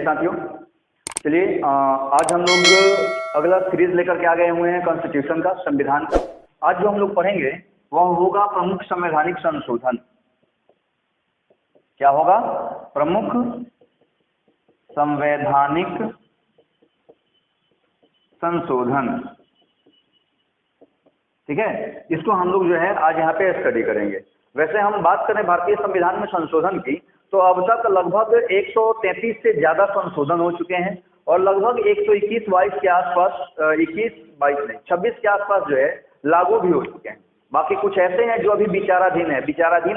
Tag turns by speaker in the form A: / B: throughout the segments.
A: जी साथियों, चलिए आज हम लोग अगला सीरीज लेकर के आ गए हुए हैं कॉन्स्टिट्यूशन का, संविधान का। आज जो हम लोग पढ़ेंगे वह होगा प्रमुख संवैधानिक संशोधन। क्या होगा? प्रमुख संवैधानिक संशोधन। ठीक है, इसको हम लोग जो है आज यहाँ पे स्टडी करेंगे। वैसे हम बात करें भारतीय संविधान में संशोधन की, तो अब तक लगभग 133 से ज्यादा संशोधन हो चुके हैं और लगभग 121-22 के आसपास 26 के आसपास जो है लागू भी हो चुके हैं। बाकी कुछ ऐसे हैं जो अभी विचाराधीन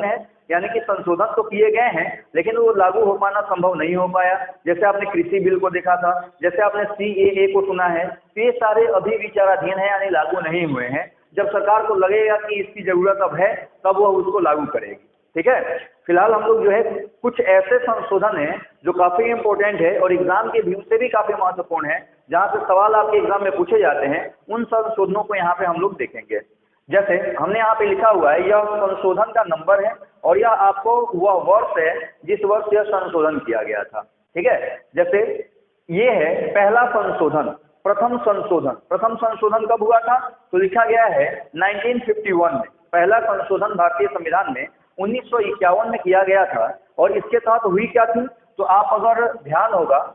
A: है यानी कि संशोधन तो किए गए हैं लेकिन वो लागू हो पाना संभव नहीं हो पाया। जैसे आपने कृषि बिल को देखा था, जैसे आपने CAA को सुना है, तो ये सारे अभी विचाराधीन है यानी लागू नहीं हुए हैं। जब सरकार को लगेगा कि इसकी जरूरत अब है तब वह उसको लागू करेगी। ठीक है, फिलहाल हम लोग जो है कुछ ऐसे संशोधन हैं जो काफी इंपॉर्टेंट है और एग्जाम के व्यू से भी काफी महत्वपूर्ण है, जहां से सवाल आपके एग्जाम में पूछे जाते हैं। उन संशोधनों को यहाँ पे हम लोग देखेंगे। जैसे हमने यहाँ पे लिखा हुआ है, यह संशोधन का नंबर है और यह आपको वह वर्ष है जिस वर्ष यह संशोधन किया गया था। ठीक है, जैसे ये है पहला संशोधन, प्रथम संशोधन कब हुआ था? तो लिखा गया है 1951 में। पहला संशोधन भारतीय संविधान में 1951 में किया गया था और इसके तहत हुई क्या थी? तो आप अगर ध्यान होगा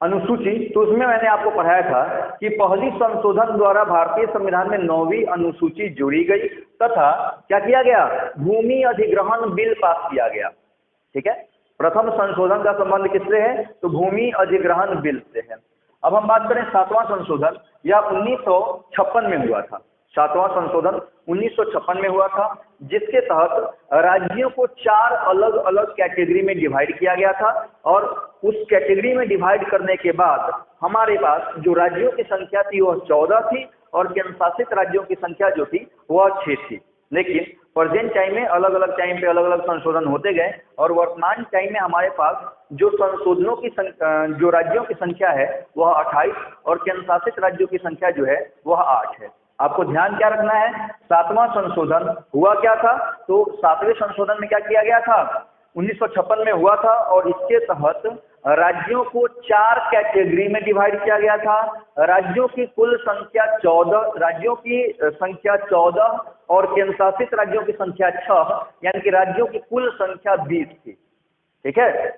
A: अनुसूची, तो उसमें मैंने आपको पढ़ाया था कि पहली संशोधन द्वारा भारतीय संविधान में 9वीं अनुसूची जोड़ी गई तथा क्या किया गया? भूमि अधिग्रहण बिल पास किया गया। ठीक है, प्रथम संशोधन का संबंध किससे है? तो भूमि अधिग्रहण बिल से है। अब हम बात करें सातवां संशोधन, यह 1956 में हुआ था। सातवां संशोधन 1956 में हुआ था, जिसके तहत राज्यों को 4 अलग अलग कैटेगरी में डिवाइड किया गया था और उस कैटेगरी में डिवाइड करने के बाद हमारे पास जो राज्यों की संख्या थी वह 14 थी और केंद्र शासित राज्यों की संख्या जो थी वह 6 थी। लेकिन प्रेजेंट टाइम में अलग अलग टाइम पे अलग अलग संशोधन होते गए और वर्तमान टाइम में हमारे पास जो संशोधनों की जो राज्यों की संख्या है वह 28 और केंद्र शासित राज्यों की संख्या जो है वह 8 है। आपको ध्यान क्या रखना है? सातवां संशोधन हुआ क्या था? तो सातवें संशोधन में क्या किया गया था? 1956 में हुआ था और इसके तहत राज्यों को 4 कैटेगरी में डिवाइड किया गया था। राज्यों की कुल संख्या 14, राज्यों की संख्या 14 और केंद्र शासित राज्यों की संख्या 6, यानी कि राज्यों की कुल संख्या 20 थी। ठीक है,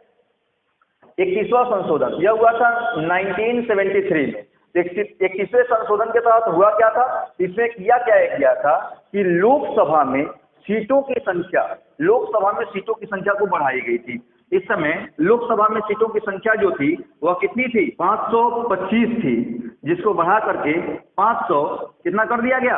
A: 21वां संशोधन यह हुआ था 1973 में। 21वें संशोधन के तहत हुआ क्या था? इसमें किया गया था कि लोकसभा में सीटों की संख्या को बढ़ाई गई थी। इस समय लोकसभा में सीटों की संख्या जो थी वह कितनी थी? 525 थी, जिसको बढ़ा करके 500 कितना कर दिया गया?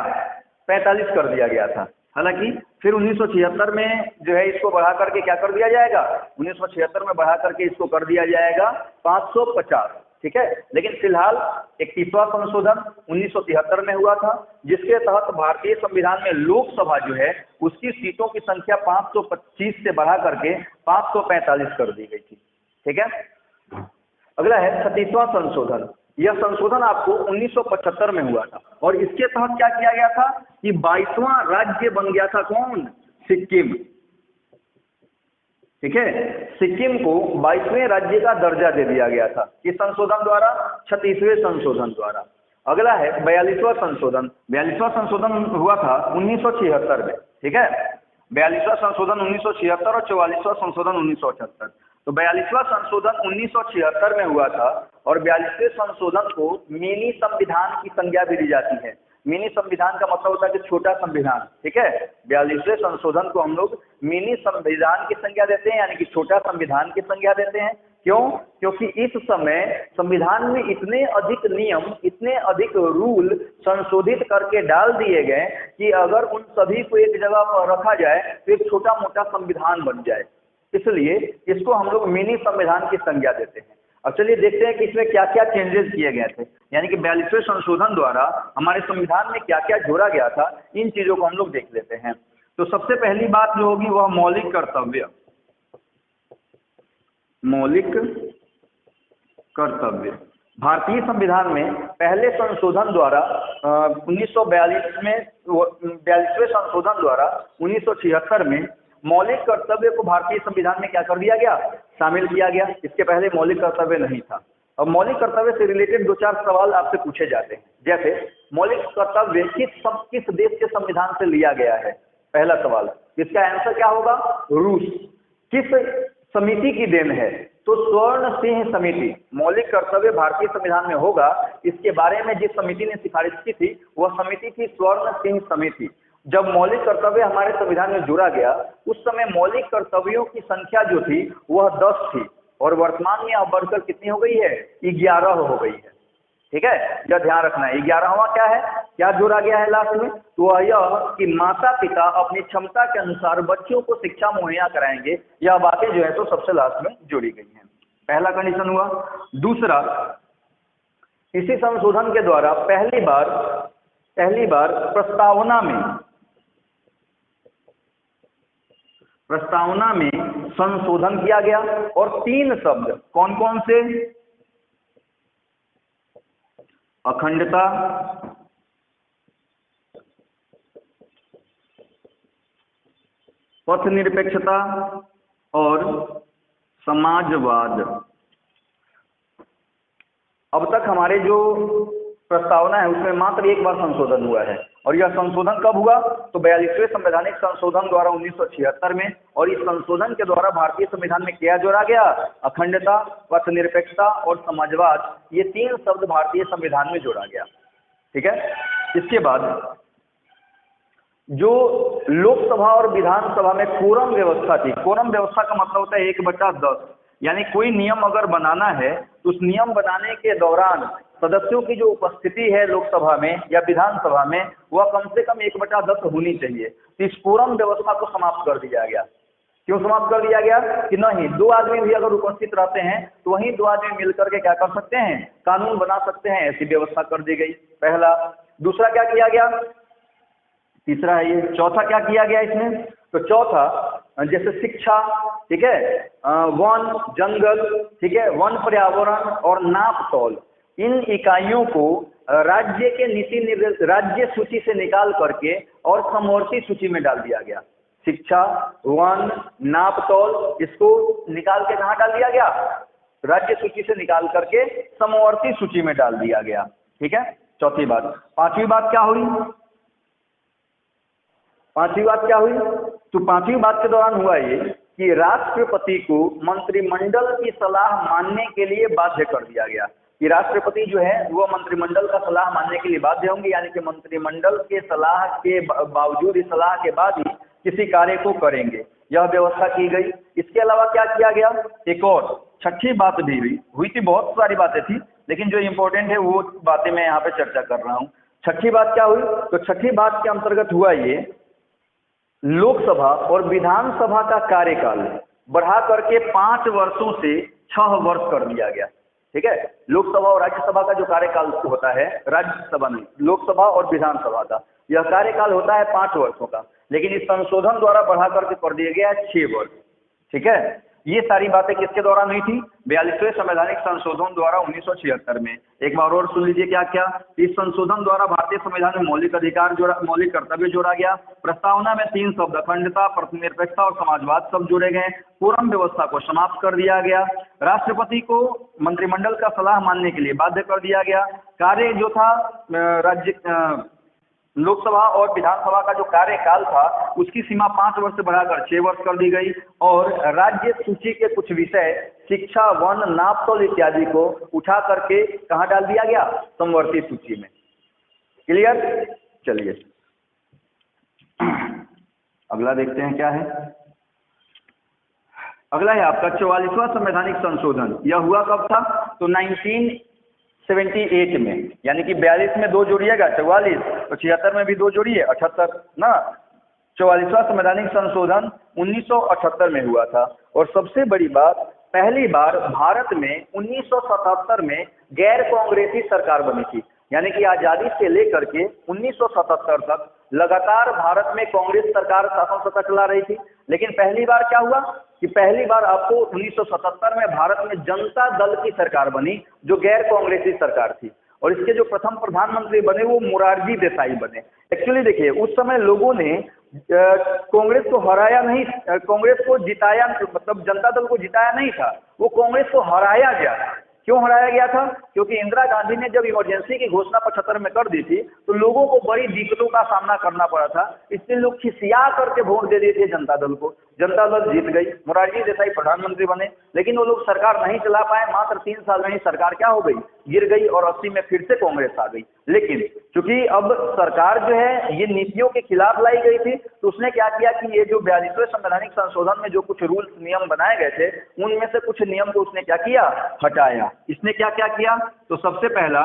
A: 45 कर दिया गया था। हालांकि फिर 1976 में जो है इसको बढ़ा करके क्या कर दिया जाएगा? 1976 में बढ़ा करके इसको कर दिया जाएगा 550। ठीक है, लेकिन फिलहाल 31वां संशोधन 1973 में हुआ था, जिसके तहत भारतीय संविधान में लोकसभा जो है उसकी सीटों की संख्या 525 से बढ़ा करके 545 कर दी गई थी। ठीक है, अगला है 36वां संशोधन। यह संशोधन आपको 1975 में हुआ था और इसके तहत क्या किया गया था कि 22वां राज्य बन गया था। कौन? सिक्किम। ठीक है, सिक्किम को 22वें राज्य का दर्जा दे दिया गया था। किस संशोधन द्वारा? 36वें संशोधन द्वारा। अगला है 42वां संशोधन। 42वां संशोधन हुआ था 1976 में। ठीक है, 42वां संशोधन 1976 और 44वां संशोधन 1978। तो 42वां संशोधन 1976 में हुआ था और 42वें संशोधन को मिनी संविधान की संज्ञा भी दी जाती है। मिनी संविधान का मतलब होता है कि छोटा संविधान। ठीक है, 42वें संशोधन को हम लोग मिनी संविधान की संज्ञा देते हैं, यानी कि छोटा संविधान की संज्ञा देते हैं। क्यों? क्योंकि इस समय संविधान में इतने अधिक नियम, इतने अधिक रूल संशोधित करके डाल दिए गए कि अगर उन सभी को एक जगह पर रखा जाए तो एक छोटा मोटा संविधान बन जाए। इसलिए इसको हम लोग मिनी संविधान की संज्ञा देते हैं। अब चलिए देखते हैं कि इसमें क्या क्या चेंजेस किए गए थे, यानी कि 42वें संशोधन द्वारा हमारे संविधान में क्या क्या जोड़ा गया था। इन चीजों को हम लोग देख लेते हैं। तो सबसे पहली बात जो होगी वह मौलिक कर्तव्य। भारतीय संविधान में पहले संशोधन द्वारा 1942 में, 42वें संशोधन द्वारा 1976 में मौलिक कर्तव्य को भारतीय संविधान में क्या कर दिया गया, शामिल किया गया। इसके पहले मौलिक कर्तव्य नहीं था। अब मौलिक कर्तव्य से रिलेटेड 2-4 सवाल आपसे पूछे जाते हैं, जैसे मौलिक कर्तव्य किस देश के संविधान से लिया गया है। पहला सवाल, इसका आंसर क्या होगा, रूस। किस समिति की देन है, तो स्वर्ण सिंह समिति। मौलिक कर्तव्य भारतीय संविधान में होगा, इसके बारे में जिस समिति ने सिफारिश की थी वह समिति थी स्वर्ण सिंह समिति। जब मौलिक कर्तव्य हमारे संविधान में जोड़ा गया, उस समय मौलिक कर्तव्यों की संख्या जो थी वह 10 थी, और वर्तमान में अब बढ़कर कितनी हो गई है, 11 हो गई है। ठीक है, यह ध्यान रखना है। 11वां क्या है, क्या जोड़ा गया है लास्ट में, तो वह यह कि माता पिता अपनी क्षमता के अनुसार बच्चों को शिक्षा मुहैया कराएंगे। यह बातें जो है तो सबसे लास्ट में जोड़ी गई हैं। पहला कंडीशन हुआ। दूसरा, इसी संशोधन के द्वारा पहली बार प्रस्तावना में संशोधन किया गया, और 3 शब्द कौन कौन से, अखंडता, पथ निरपेक्षता और समाजवाद। अब तक हमारे जो प्रस्तावना है उसमें मात्र एक बार संशोधन हुआ है, और यह संशोधन कब हुआ, तो 42वें संवैधानिक संशोधन द्वारा 1976 में। और इस संशोधन के द्वारा भारतीय संविधान में क्या जोड़ा गया, अखंडता, पथ निरपेक्षता और समाजवाद। ये 3 शब्द भारतीय संविधान में जोड़ा गया। ठीक है, इसके बाद जो लोकसभा और विधानसभा में कोरम व्यवस्था थी। कोरम व्यवस्था का मतलब होता है 1/10, यानी कोई नियम अगर बनाना है तो उस नियम बनाने के दौरान सदस्यों की जो उपस्थिति है लोकसभा में या विधानसभा में, वह कम से कम 1/10 होनी चाहिए। तो इस कोरम व्यवस्था को समाप्त कर दिया गया। क्यों समाप्त कर दिया गया, कि नहीं 2 आदमी भी अगर उपस्थित रहते हैं तो वही 2 आदमी मिलकर के क्या कर सकते हैं, कानून बना सकते हैं, ऐसी व्यवस्था कर दी गई। पहला। दूसरा क्या किया गया, तीसरा है ये। चौथा क्या किया गया इसमें, तो चौथा जैसे शिक्षा, ठीक है, वन, जंगल, ठीक है, वन पर्यावरण और नाप तौल, इन इकाइयों को राज्य के राज्य सूची से निकाल करके और समवर्ती सूची में डाल दिया गया। शिक्षा, वन, नाप तौल, इसको निकाल के कहाँ डाल दिया गया, राज्य सूची से निकाल करके समवर्ती सूची में डाल दिया गया। ठीक है, चौथी बात। पांचवी बात क्या हुई, तो पांचवी बात के दौरान हुआ ये कि राष्ट्रपति को मंत्रिमंडल की सलाह मानने के लिए बाध्य कर दिया गया। कि राष्ट्रपति जो है वो मंत्रिमंडल का सलाह मानने के लिए बाध्य होंगे, यानी कि मंत्रिमंडल के सलाह के बावजूद, इस सलाह के बाद ही किसी कार्य को करेंगे, यह व्यवस्था की गई। इसके अलावा क्या किया गया, एक और छठी बात भी हुई थी। बहुत सारी बातें थी, लेकिन जो इम्पोर्टेंट है वो बातें मैं यहाँ पे चर्चा कर रहा हूँ। छठी बात क्या हुई, तो छठी बात के अंतर्गत हुआ ये, लोकसभा और विधानसभा का कार्यकाल बढ़ा करके 5 वर्षों से 6 वर्ष कर दिया गया। ठीक है, लोकसभा और राज्यसभा का जो कार्यकाल होता है, राज्यसभा नहीं, लोकसभा और विधानसभा का यह कार्यकाल होता है 5 वर्षों का, लेकिन इस संशोधन द्वारा बढ़ा करके कर दिया गया है 6 वर्ष। ठीक है, ये सारी बातें किसके दौरान हुई थी, 42वें संवैधानिक संशोधन द्वारा 1976 में। एक बार और सुन लीजिए क्या क्या। इस संशोधन द्वारा भारतीय संविधान में मौलिक कर्तव्य जोड़ा गया। प्रस्तावना में 3 शब्द अखंडता, प्रनिरपेक्षता और समाजवाद सब जोड़े गए। कोरम व्यवस्था को समाप्त कर दिया गया। राष्ट्रपति को मंत्रिमंडल का सलाह मानने के लिए बाध्य कर दिया गया। कार्य जो था लोकसभा और विधानसभा का जो कार्यकाल था उसकी सीमा 5 वर्ष से बढ़ाकर 6 वर्ष कर दी गई, और राज्य सूची के कुछ विषय शिक्षा, वन, नाप तौल इत्यादि को उठा करके कहाँ डाल दिया गया, समवर्ती सूची में। क्लियर, चलिए अगला देखते हैं क्या है। अगला है आपका 44वां संवैधानिक संशोधन। यह हुआ कब था, तो 1978 में, यानी कि 42 में 2 जोड़िएगा 44, तो 76 में भी 2 जोड़िए 78 ना। 44वां संवैधानिक संशोधन 1978 में हुआ था। और सबसे बड़ी बात, पहली बार भारत में 1977 में गैर कांग्रेसी सरकार बनी थी, यानी कि आजादी से लेकर के 1977 तक लगातार भारत में कांग्रेस सरकार शासन सत्ता चला रही थी। लेकिन पहली बार क्या हुआ कि पहली बार आपको 1977 में भारत में जनता दल की सरकार बनी, जो गैर कांग्रेसी सरकार थी, और इसके जो प्रथम प्रधानमंत्री बने वो मोरारजी देसाई बने। एक्चुअली देखिए, उस समय लोगों ने कांग्रेस को हराया नहीं, कांग्रेस को जिताया, मतलब जनता दल को जिताया नहीं था, वो कांग्रेस को हराया गया। क्यों हराया गया था? क्योंकि इंदिरा गांधी ने जब इमरजेंसी की घोषणा 75 में कर दी थी तो लोगों को बड़ी दिक्कतों का सामना करना पड़ा था, इसलिए लोग खिसिया करके वोट दे दिए थे जनता दल को। जनता दल जीत गई, मोरारजी देसाई प्रधानमंत्री बने, लेकिन वो लोग सरकार नहीं चला पाए। मात्र 3 साल में ही सरकार क्या हो गई, गिर गई, और 80 में फिर से कांग्रेस आ गई। लेकिन चूंकि अब सरकार जो है ये नीतियों के खिलाफ लाई गई थी, तो उसने क्या किया कि ये जो 42वें संवैधानिक संशोधन में जो कुछ रूल्स नियम बनाए गए थे उनमें से कुछ नियम को उसने क्या किया, हटाया। इसने क्या क्या किया? तो सबसे पहला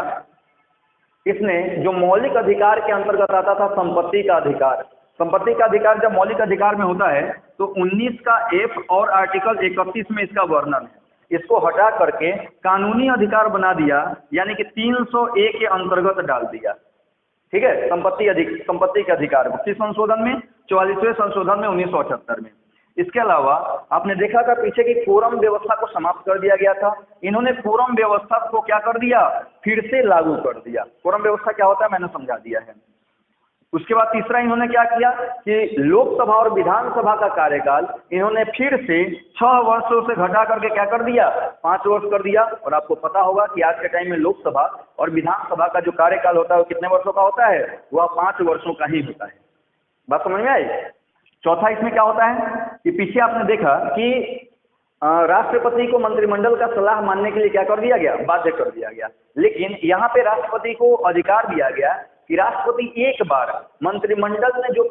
A: इसने जो मौलिक अधिकार के अंतर्गत आता था संपत्ति का अधिकार, संपत्ति का अधिकार जब मौलिक अधिकार में होता है तो 19 का F और आर्टिकल 31 में इसका वर्णन है, इसको हटा करके कानूनी अधिकार बना दिया, यानी कि 300A के अंतर्गत डाल दिया। ठीक है, संपत्ति के अधिकार को किस संशोधन में, 44वें संशोधन में 1978 में। इसके अलावा आपने देखा था पीछे की कोरम व्यवस्था को समाप्त कर दिया गया था, इन्होंने कोरम व्यवस्था को क्या कर दिया, फिर से लागू कर दिया। कोरम व्यवस्था क्या होता है मैंने समझा दिया है। उसके बाद तीसरा इन्होंने क्या किया कि लोकसभा और विधानसभा का कार्यकाल इन्होंने फिर से 6 वर्षों से घटा करके क्या कर दिया, 5 वर्ष कर दिया। और आपको पता होगा कि आज के टाइम में लोकसभा और विधानसभा का जो कार्यकाल होता है वो कितने वर्षों का होता है, वह 5 वर्षों का ही होता है। बात समझ में आई? चौथा इसमें क्या होता है कि पीछे आपने देखा कि राष्ट्रपति को मंत्रिमंडल का सलाह मानने के लिए क्या कर दिया गया, बाध्य कर दिया गया। लेकिन यहाँ पे राष्ट्रपति को अधिकार दिया गया कि राष्ट्रपति एक बार मंत्रिमंडल ने जो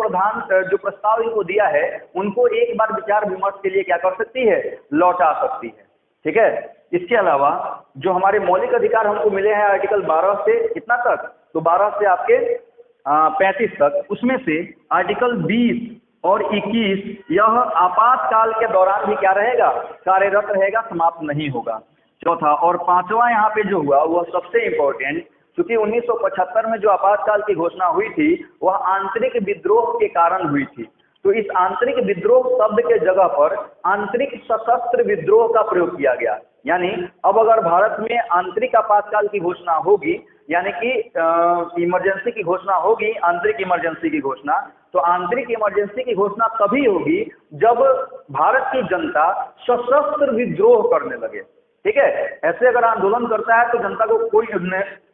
A: प्रस्ताव इनको दिया है उनको एक बार विचार विमर्श के लिए क्या कर सकती है, लौटा सकती है। ठीक है, इसके अलावा जो हमारे मौलिक अधिकार हमको मिले हैं आर्टिकल 12 से कितना तक, तो 12 से आपके 35 तक, उसमें से आर्टिकल 20 और 21 यह आपातकाल के दौरान भी क्या रहेगा, कार्यरत रहेगा, समाप्त नहीं होगा। चौथा और पांचवा यहाँ पे जो हुआ वह सबसे इम्पोर्टेंट, क्योंकि 1975 में जो आपातकाल की घोषणा हुई थी वह आंतरिक विद्रोह के कारण हुई थी। तो इस आंतरिक विद्रोह शब्द के जगह पर आंतरिक सशस्त्र विद्रोह का प्रयोग किया गया। यानी अब अगर भारत में आंतरिक आपातकाल की घोषणा होगी, यानी कि इमरजेंसी की घोषणा होगी, आंतरिक इमरजेंसी की घोषणा, तो आंतरिक इमरजेंसी की घोषणा तभी होगी जब भारत की जनता सशस्त्र विद्रोह करने लगे। ठीक है, ऐसे अगर आंदोलन करता है तो जनता को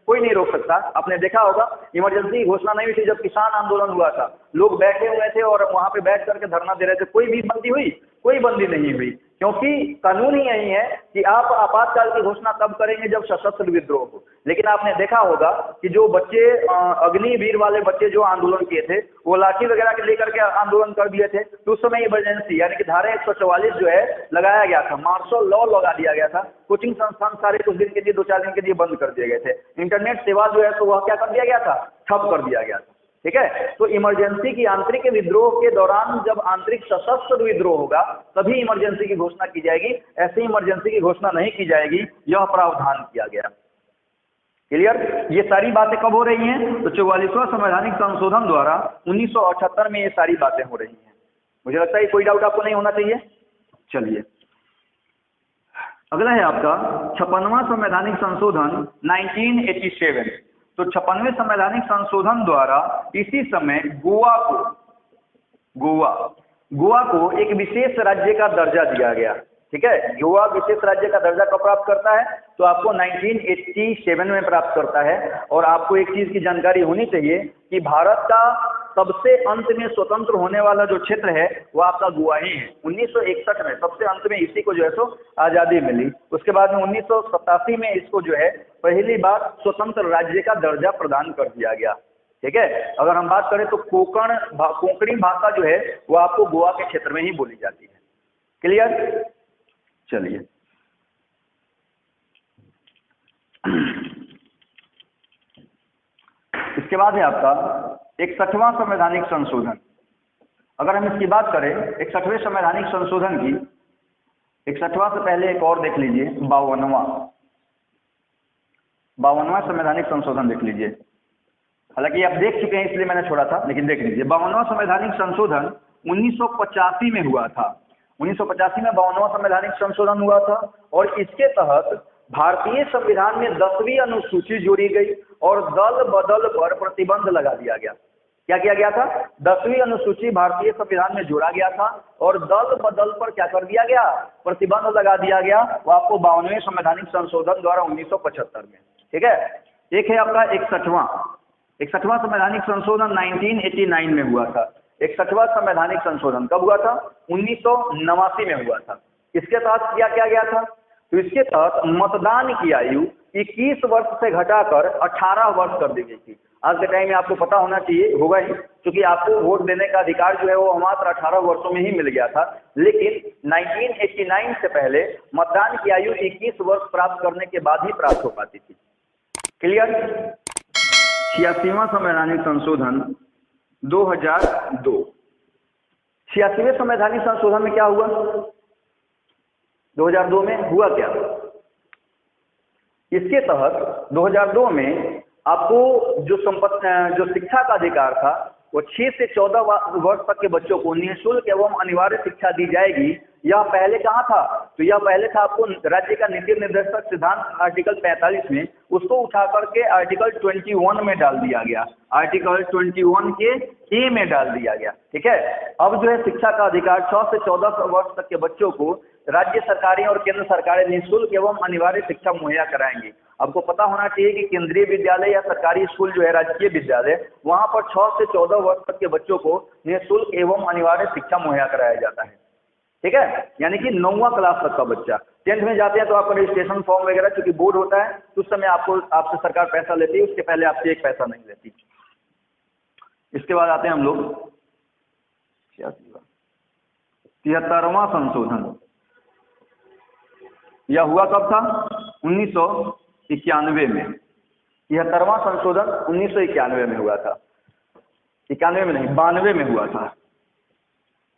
A: कोई नहीं रोक सकता। आपने देखा होगा इमरजेंसी की घोषणा नहीं हुई थी, जब किसान आंदोलन हुआ था, लोग बैठे हुए थे और वहां पे बैठ करके धरना दे रहे थे, कोई भी बंदी हुई, कोई बंदी नहीं हुई, क्योंकि कानून ही यही है कि आप आपातकाल की घोषणा तब करेंगे जब सशस्त्र विद्रोह हो। लेकिन आपने देखा होगा कि जो बच्चे अग्निवीर वाले बच्चे जो आंदोलन किए थे वो लाठी वगैरह के लेकर के आंदोलन कर दिए थे, तो उस समय इमरजेंसी यानी कि धारा 144 जो है लगाया गया था, मार्शल लॉ लगा दिया गया था। कोचिंग संस्थान सारे कुछ दिन के लिए, 2-4 दिन के लिए बंद कर दिए गए थे। इंटरनेट सेवा जो है तो वह क्या कर दिया गया था, ठप कर दिया गया था। ठीक है, तो इमरजेंसी की आंतरिक विद्रोह के दौरान जब आंतरिक सशस्त्र विद्रोह होगा तभी इमरजेंसी की घोषणा की जाएगी, ऐसे इमरजेंसी की घोषणा नहीं की जाएगी, यह प्रावधान किया गया। क्लियर? ये सारी बातें कब हो रही हैं, तो 44वां संवैधानिक संशोधन द्वारा 1978 में ये सारी बातें हो रही हैं। मुझे लगता है कोई डाउट आपको नहीं होना चाहिए। चलिए अगला है आपका 56वां संवैधानिक संशोधन 1987। तो 56वें संवैधानिक संशोधन द्वारा इसी समय गोवा को एक विशेष राज्य का दर्जा दिया गया। ठीक है, गोवा विशेष राज्य का दर्जा कब प्राप्त करता है, तो आपको 1987 में प्राप्त करता है। और आपको एक चीज की जानकारी होनी चाहिए कि भारत का सबसे अंत में स्वतंत्र होने वाला जो क्षेत्र है वो आपका गोवा ही है। 1961 में सबसे अंत में इसी को जो है सो आजादी मिली। उसके बाद में 1987 में इसको जो है पहली बार स्वतंत्र राज्य का दर्जा प्रदान कर दिया गया। ठीक है, अगर हम बात करें तो कोंकणी भाषा जो है वो आपको गोवा के क्षेत्र में ही बोली जाती है। क्लियर? चलिए इसके बाद है आपका 61वां संवैधानिक संशोधन। अगर हम इसकी बात करें 61वें संवैधानिक संशोधन की, 61वां से पहले एक और देख लीजिए, 52वां संवैधानिक संशोधन देख लीजिए। हालांकि आप देख चुके हैं इसलिए मैंने छोड़ा था, लेकिन देख लीजिए 52वां संवैधानिक संशोधन 1985 में हुआ था। 1985 में 52वां संवैधानिक संशोधन हुआ था और इसके तहत भारतीय संविधान में 10वीं अनुसूची जोड़ी गई और दल बदल पर प्रतिबंध लगा दिया गया। क्या किया गया था? 10वीं अनुसूची भारतीय संविधान में जोड़ा गया था और दल बदल पर क्या कर दिया गया? प्रतिबंध लगा दिया गया। वो आपको 52वें संवैधानिक संशोधन द्वारा 1975 में। ठीक है, एक है आपका 61वां संवैधानिक संशोधन 1989 में हुआ था। 61वां संवैधानिक संशोधन कब हुआ था? 1989 में हुआ था। इसके तहत क्या किया गया था? तो इसके तहत मतदान की आयु 21 वर्ष से घटाकर 18 वर्ष कर दी गई थी। आज के टाइम में आपको पता होना चाहिए, होगा ही, क्योंकि आपको वोट देने का अधिकार जो है वो मात्र 18 वर्षों में ही मिल गया था। लेकिन 1989 से पहले मतदान की आयु 21 वर्ष प्राप्त करने के बाद ही प्राप्त हो पाती थी। क्लियर? 86वां संवैधानिक संशोधन 2002। 86वें संवैधानिक संशोधन में क्या हुआ? 2002 में हुआ क्या? इसके तहत 2002 में आपको जो शिक्षा का अधिकार था वो 6 से 14 वर्ष तक के बच्चों को निःशुल्क एवं अनिवार्य शिक्षा दी जाएगी। यह पहले कहाँ था? तो यह पहले था आपको राज्य का नीति निर्देशक सिद्धांत आर्टिकल 45 में, उसको उठा करके आर्टिकल 21 में डाल दिया गया। आर्टिकल 21 के ए में डाल दिया गया। ठीक है, अब जो है शिक्षा का अधिकार 6 से 14 वर्ष तक के बच्चों को राज्य सरकारें और केंद्र सरकारें निःशुल्क एवं अनिवार्य शिक्षा मुहैया कराएंगी। आपको पता होना चाहिए कि केंद्रीय विद्यालय या सरकारी स्कूल जो है राजकीय विद्यालय, वहां पर 6 से 14 वर्ष तक के बच्चों को निःशुल्क एवं अनिवार्य शिक्षा मुहैया कराया जाता है। ठीक है, यानी कि 9वां क्लास तक का बच्चा। 10th में जाते हैं तो आपका रजिस्ट्रेशन फॉर्म वगैरह चूंकि बोर्ड होता है तो उस समय आपसे सरकार पैसा लेती है, उसके पहले आपसे एक पैसा नहीं लेती। इसके बाद आते हैं हम लोग 73वां संशोधन। यह हुआ कब था? 1991 में। 73वां संशोधन 1991 में हुआ था। 91 में नहीं, 92 में हुआ था।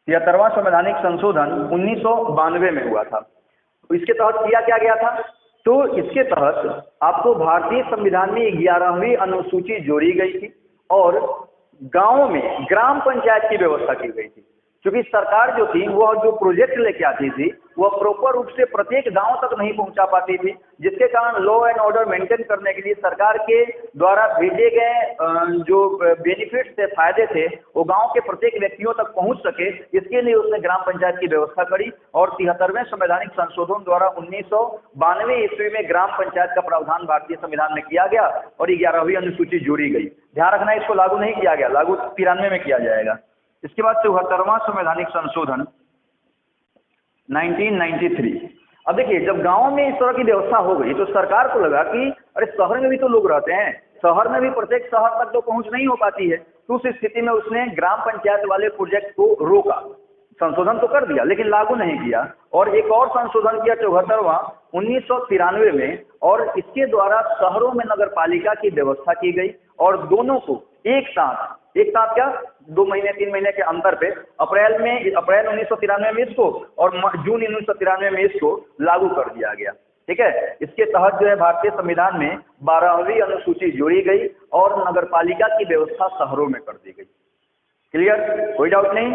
A: 73वां संवैधानिक संशोधन 1992 में हुआ था। तो इसके तहत किया क्या गया था? तो इसके तहत आपको भारतीय संविधान में 11वीं अनुसूची जोड़ी गई थी और गांवों में ग्राम पंचायत की व्यवस्था की गई थी। क्योंकि सरकार जो थी वह जो प्रोजेक्ट लेके आती थी वह प्रॉपर रूप से प्रत्येक गांव तक नहीं पहुंचा पाती थी, जिसके कारण लॉ एंड ऑर्डर मेंटेन करने के लिए सरकार के द्वारा भेजे गए जो बेनिफिट्स थे, फायदे थे, वो गांव के प्रत्येक व्यक्तियों तक पहुंच सके, इसके लिए उसने ग्राम पंचायत की व्यवस्था करी। और 73वें संवैधानिक संशोधन द्वारा 1992 ईस्वी में ग्राम पंचायत का प्रावधान भारतीय संविधान में किया गया और 11वीं अनुसूची जोड़ी गई। ध्यान रखना, इसको लागू नहीं किया गया, लागू 93 में किया जाएगा। इसके बाद 74वां संवैधानिक संशोधन 1993। अब देखिए, जब गांव में इस तरह की व्यवस्था हो गई तो सरकार को लगा कि अरे शहर में भी तो लोग रहते हैं, शहर में भी प्रत्येक शहर तक तो पहुंच नहीं हो पाती है। तो उस स्थिति में उसने ग्राम पंचायत वाले प्रोजेक्ट को रोका। संशोधन तो कर दिया लेकिन लागू नहीं किया। और एक और संशोधन किया 74वां 1993 में, और इसके द्वारा शहरों में नगर पालिका की व्यवस्था की गई और दोनों को एक साथ क्या 2 महीने 3 महीने के अंतर पे अप्रैल 1993 में इसको और जून 1993 में इसको लागू कर दिया गया। ठीक है, इसके तहत जो है भारतीय संविधान में 12वीं अनुसूची जोड़ी गई और नगर पालिका की व्यवस्था शहरों में कर दी गई। क्लियर? कोई डाउट नहीं।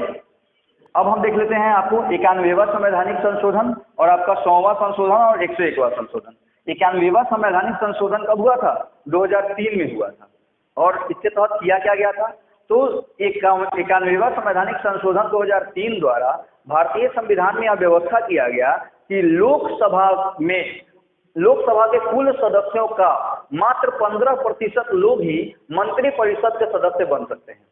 A: अब हम देख लेते हैं आपको 91वां संवैधानिक संशोधन और आपका 100वां संशोधन और 101वां संशोधन। 91वां संवैधानिक संशोधन कब हुआ था? 2003 में हुआ था। और इसके तहत किया क्या गया था? तो 91वां संवैधानिक संशोधन 2003 द्वारा भारतीय संविधान में यह व्यवस्था किया गया कि लोकसभा के कुल सदस्यों का मात्र 15% लोग ही मंत्रिपरिषद के सदस्य बन सकते हैं।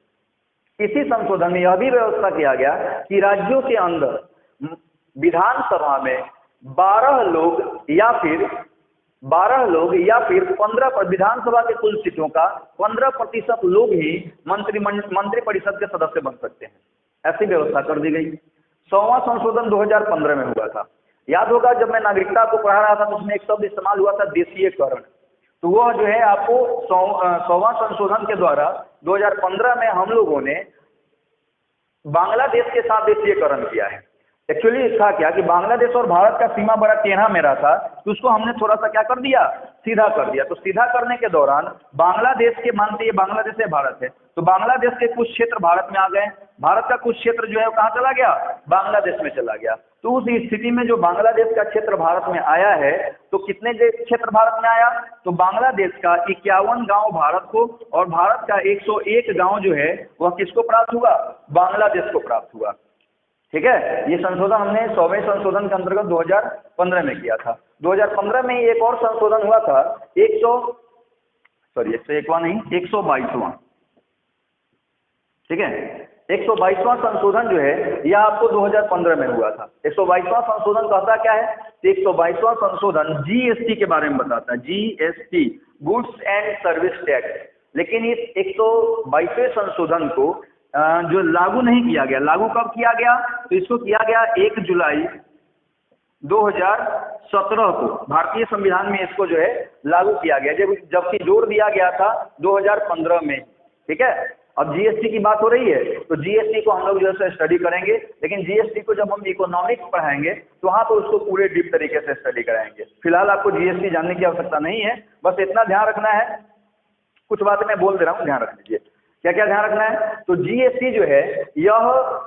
A: इसी संशोधन में यह भी व्यवस्था किया गया कि राज्यों के अंदर विधानसभा में 12 लोग या फिर 15 विधानसभा के कुल सीटों का 15% लोग ही मंत्रिपरिषद के सदस्य बन सकते हैं। ऐसी व्यवस्था कर दी गई। 100वां संशोधन 2015 में हुआ था। याद होगा जब मैं नागरिकता को पढ़ा रहा था तो उसमें एक शब्द इस्तेमाल हुआ था, देशीयकरण। तो वह जो है आपको 100वां संशोधन के द्वारा 2015 में हम लोगों ने बांग्लादेश के साथ देशीयकरण किया है। एक्चुअली था क्या कि बांग्लादेश और भारत का सीमा बड़ा टेढ़ा मेढ़ा था, तो उसको हमने थोड़ा सा क्या कर दिया, सीधा कर दिया। तो सीधा करने के दौरान बांग्लादेश के, मानते ये बांग्लादेश है भारत है, तो बांग्लादेश के कुछ क्षेत्र भारत में आ गए, भारत का कुछ क्षेत्र जो है वो कहाँ चला गया, बांग्लादेश में चला गया। तो उस स्थिति में जो बांग्लादेश का क्षेत्र भारत में आया है, तो कितने क्षेत्र भारत में आया, तो बांग्लादेश का 51 गांव भारत को और भारत का 101 गांव जो है वह किसको प्राप्त हुआ, बांग्लादेश को प्राप्त हुआ। ठीक है, ये संशोधन हमने 100वें संशोधन के अंतर्गत 2015 में किया था। 2015 में एक और संशोधन हुआ था, 101वां नहीं, 122वां। ठीक है, 122वां संशोधन जो है यह आपको 2015 में हुआ था। 122वां संशोधन कहता क्या है, 122वां संशोधन जीएसटी के बारे में बताता है, GST, goods and service tax. लेकिन इस 122वें संशोधन को जो लागू नहीं किया गया, लागू कब किया गया, तो इसको किया गया 1 जुलाई 2017 को भारतीय संविधान में इसको जो है लागू किया गया, जबकि जोर दिया गया था 2015 में। ठीक है, अब जीएसटी की बात हो रही है, तो जीएसटी को हम लोग जो है स्टडी करेंगे, लेकिन जीएसटी को जब हम इकोनॉमिक्स पढ़ाएंगे तो वहाँ पर उसको पूरे डीप तरीके से स्टडी कराएंगे। फिलहाल आपको जीएसटी जानने की आवश्यकता नहीं है, बस इतना ध्यान रखना है, कुछ बातें मैं बोल दे रहा हूँ, ध्यान रख लीजिए। क्या क्या ध्यान रखना है, तो जीएसटी जो है यह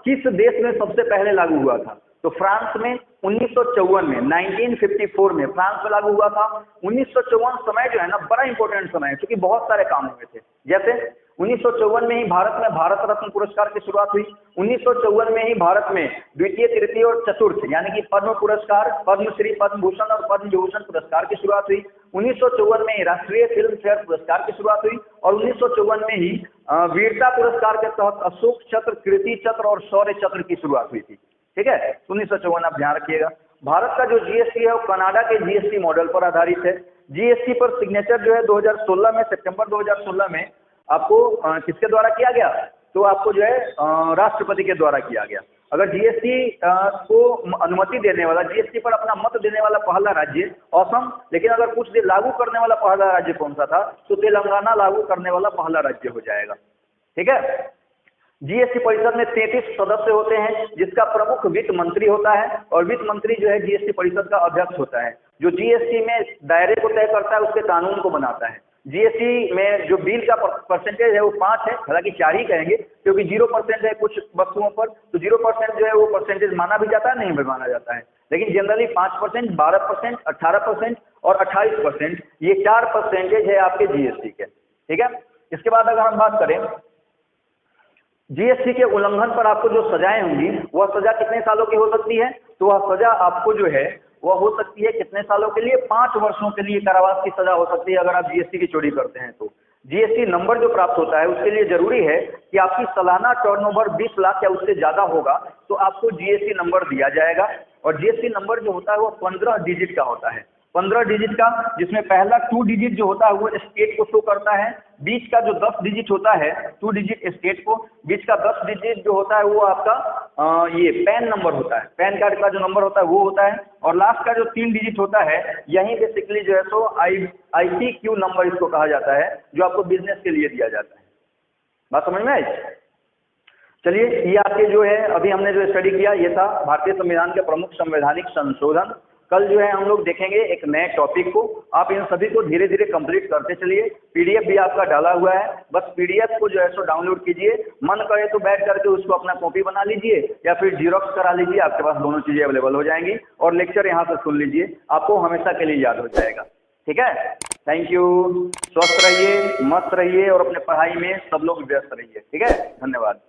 A: किस देश में सबसे पहले लागू हुआ था, तो फ्रांस में 1954 में, 1954 में फ्रांस में लागू हुआ था। 1954 समय जो है ना बड़ा इंपॉर्टेंट समय है, क्योंकि बहुत सारे काम हुए थे। जैसे 1954 में ही भारत में भारत रत्न पुरस्कार की शुरुआत हुई। 1954 में ही भारत में द्वितीय, तृतीय और चतुर्थ यानी कि पद्म पुरस्कार, पद्मश्री, पद्म भूषण और पद्म विभूषण पुरस्कार की शुरुआत हुई। 1954 में ही राष्ट्रीय फिल्म फेयर पुरस्कार की शुरुआत हुई और 1954 में ही वीरता पुरस्कार के तहत अशोक चक्र, कीर्ति चक्र और शौर्य चक्र की शुरुआत हुई थी। ठीक है, 1954 आप ध्यान रखिएगा। भारत का जो जीएसटी है वो कनाडा के जीएसटी मॉडल पर आधारित है। जीएसटी पर सिग्नेचर जो है 2016 में, सितंबर 2016 में आपको किसके द्वारा किया गया, तो आपको जो है राष्ट्रपति के द्वारा किया गया। अगर जीएसटी को अनुमति देने वाला, जीएसटी पर अपना मत देने वाला पहला राज्य असम, लेकिन अगर कुछ देर लागू करने वाला पहला राज्य कौन सा था, तो तेलंगाना लागू करने वाला पहला राज्य हो जाएगा। ठीक है, जीएसटी परिषद में 33 सदस्य होते हैं, जिसका प्रमुख वित्त मंत्री होता है और वित्त मंत्री जो है जीएसटी परिषद का अध्यक्ष होता है, जो जीएसटी में दायरे को तय करता है, उसके कानून को बनाता है। जीएसटी में जो बिल का परसेंटेज है वो 5 है, हालांकि 4 ही कहेंगे क्योंकि 0% है कुछ वस्तुओं पर, तो 0% जो है वो परसेंटेज माना भी जाता है, नहीं भी माना जाता है, लेकिन जनरली 5%, 12%, 18% और 28%, ये 4 परसेंटेज है आपके जीएसटी के। ठीक है, इसके बाद अगर हम बात करें जीएसटी के उल्लंघन पर आपको जो सजाएं होंगी, वह सजा कितने सालों की हो सकती है, तो वह सजा आपको जो है वह हो सकती है कितने सालों के लिए, 5 वर्षों के लिए कारावास की सजा हो सकती है अगर आप जीएसटी की चोरी करते हैं। तो जीएसटी नंबर जो प्राप्त होता है उसके लिए जरूरी है कि आपकी सालाना टर्नओवर 20 लाख या उससे ज्यादा होगा तो आपको जीएसटी नंबर दिया जाएगा। और जीएसटी नंबर जो होता है वो 15 डिजिट का होता है, 15 डिजिट का, जिसमें पहला 2 डिजिट जो होता है वो स्टेट को शो करता है, बीच का जो 10 डिजिट होता है 2 डिजिट स्टेट को, बीच का 10 डिजिट जो होता है वो आपका ये पैन नंबर होता है, पैन कार्ड का जो नंबर होता है वो होता है, और लास्ट का जो 3 डिजिट होता है यही बेसिकली जो है सो ICQ नंबर इसको कहा जाता है, जो आपको बिजनेस के लिए दिया जाता है। बात समझ में आई? चलिए, ये आपके जो है अभी हमने जो स्टडी किया ये था भारतीय संविधान के प्रमुख संवैधानिक संशोधन। कल जो है हम लोग देखेंगे एक नए टॉपिक को। आप इन सभी को धीरे धीरे कंप्लीट करते चलिए। पीडीएफ भी आपका डाला हुआ है, बस पीडीएफ को जो है सो डाउनलोड कीजिए, मन करे तो बैठ करके उसको अपना कॉपी बना लीजिए या फिर जीरोक्स करा लीजिए, आपके पास दोनों चीजें अवेलेबल हो जाएंगी, और लेक्चर यहाँ से सुन लीजिए, आपको हमेशा के लिए याद हो जाएगा। ठीक है, थैंक यू। स्वस्थ रहिए, मस्त रहिए और अपने पढ़ाई में सब लोग व्यस्त रहिए। ठीक है, धन्यवाद।